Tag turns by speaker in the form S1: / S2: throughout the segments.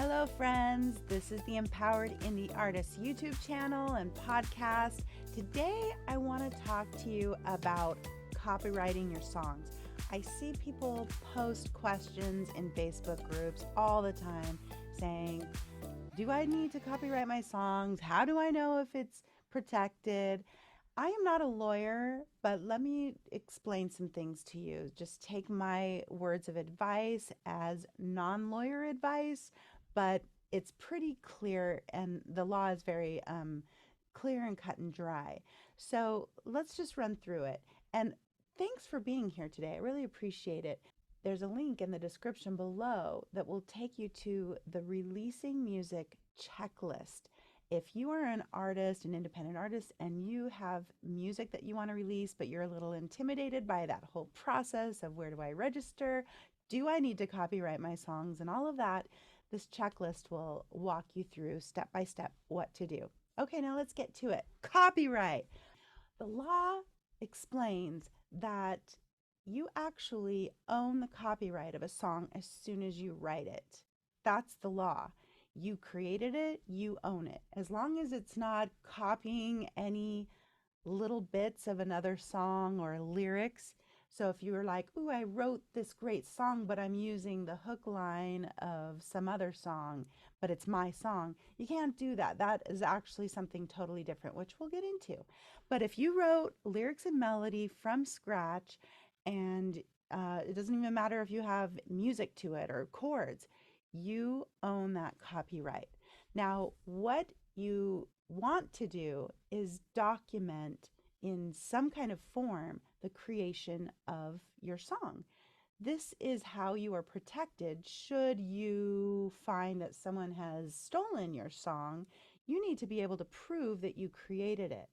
S1: Hello, friends. This is the Empowered Indie Artists YouTube channel and podcast. Today, I want to talk to you about copywriting your songs. I see people post questions in Facebook groups all the time saying, do I need to copyright my songs? How do I know if it's protected? I am not a lawyer, but let me explain some things to you. Just take my words of advice as non-lawyer advice, but it's pretty clear and the law is very clear and cut and dry. So let's just run through it. And thanks for being here today. I really appreciate it. There's a link in the description below that will take you to the Releasing Music checklist. If you are an artist, an independent artist, and you have music that you want to release, but you're a little intimidated by that whole process of where do I register? Do I need to copyright my songs and all of that? This checklist will walk you through step by step what to do. Okay, now let's get to it. Copyright. The law explains that you actually own the copyright of a song as soon as you write it. That's the law. You created it, you own it. As long as it's not copying any little bits of another song or lyrics. So if you were like, ooh, I wrote this great song, but I'm using the hook line of some other song, but it's my song, you can't do that. That is actually something totally different, which we'll get into. But if you wrote lyrics and melody from scratch, and it doesn't even matter if you have music to it or chords, you own that copyright. Now, what you want to do is document in some kind of form the creation of your song. This is how you are protected should you find that someone has stolen your song. You need to be able to prove that you created it.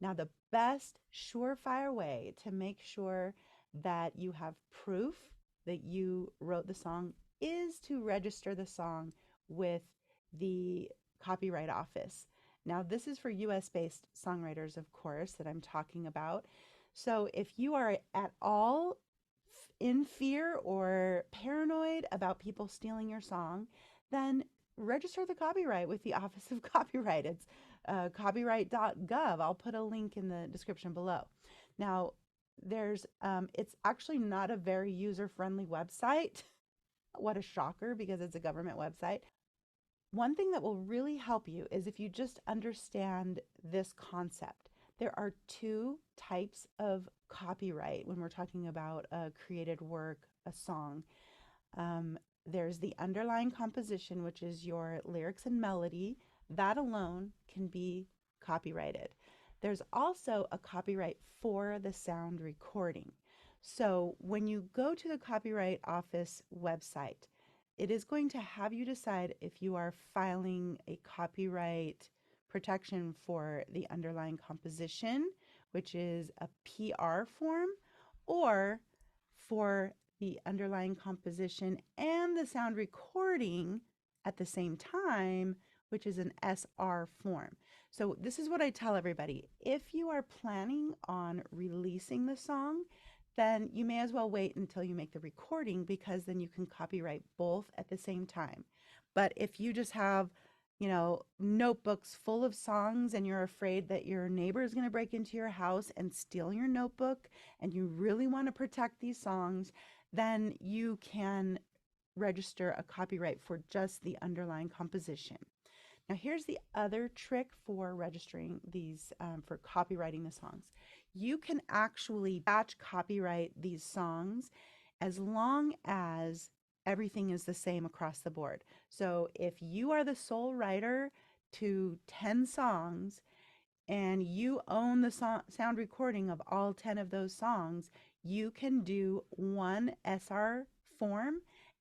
S1: Now, the best surefire way to make sure that you have proof that you wrote the song is to register the song with the Copyright Office. Now, this is for US-based songwriters, of course, that I'm talking about. So if you are at all in fear or paranoid about people stealing your song, then register the copyright with the Office of Copyright. It's copyright.gov. I'll put a link in the description below. Now, it's actually not a very user-friendly website. What a shocker, because it's a government website. One thing that will really help you is if you just understand this concept. There are two types of copyright when we're talking about a created work, a song. There's the underlying composition, which is your lyrics and melody. That alone can be copyrighted. There's also a copyright for the sound recording. So when you go to the Copyright Office website, it is going to have you decide if you are filing a copyright protection for the underlying composition, which is a PR form, or for the underlying composition and the sound recording at the same time, which is an SR form. So this is what I tell everybody. If you are planning on releasing the song, then you may as well wait until you make the recording, because then you can copyright both at the same time. But if you just have, notebooks full of songs and you're afraid that your neighbor is going to break into your house and steal your notebook, and you really want to protect these songs, then you can register a copyright for just the underlying composition. Now, here's the other trick for registering these, for copyrighting the songs. You can actually batch copyright these songs as long as everything is the same across the board. So if you are the sole writer to 10 songs and you own the sound recording of all 10 of those songs, you can do one SR form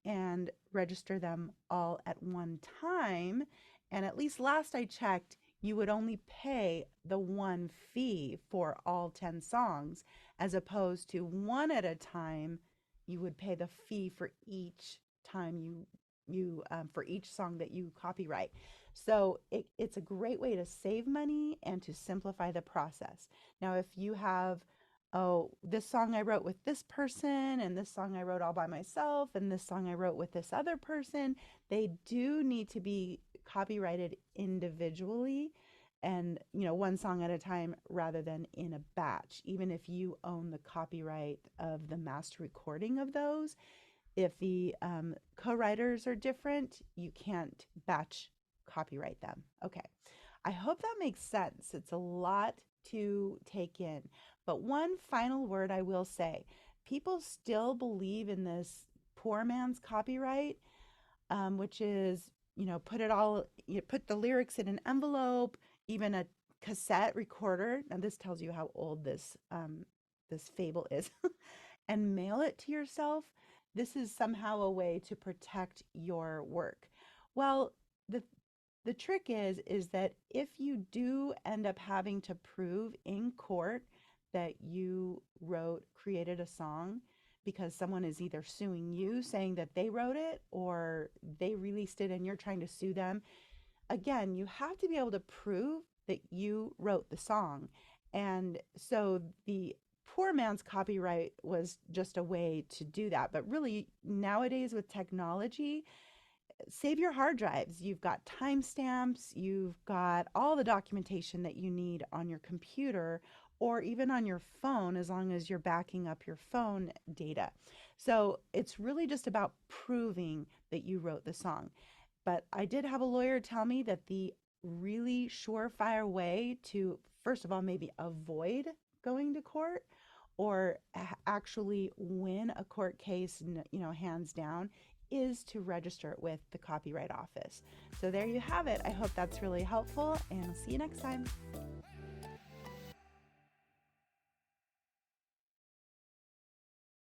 S1: and register them all at one time. And at least last I checked, you would only pay the one fee for all 10 songs, as opposed to one at a time, you would pay the fee for each time for each song that you copyright. So it's a great way to save money and to simplify the process. Now, if you have oh, this song I wrote with this person, and this song I wrote all by myself, and this song I wrote with this other person. They do need to be copyrighted individually and, one song at a time rather than in a batch. Even if you own the copyright of the master recording of those, if the co-writers are different, you can't batch copyright them. Okay. I hope that makes sense. It's a lot to take in. But one final word I will say, people still believe in this poor man's copyright, which is, put the lyrics in an envelope, even a cassette recorder. Now this tells you how old this fable is, and mail it to yourself. This is somehow a way to protect your work. Well, the the trick is that if you do end up having to prove in court that you created a song because someone is either suing you saying that they wrote it or they released it and you're trying to sue them, again, you have to be able to prove that you wrote the song. And so the poor man's copyright was just a way to do that. But really, nowadays with technology, save your hard drives. You've got timestamps, you've got all the documentation that you need on your computer or even on your phone, as long as you're backing up your phone data. So it's really just about proving that you wrote the song. But I did have a lawyer tell me that the really surefire way to, first of all, maybe avoid going to court or actually win a court case, hands down, is to register it with the Copyright Office. So there you have it. I hope that's really helpful, and I'll see you next time.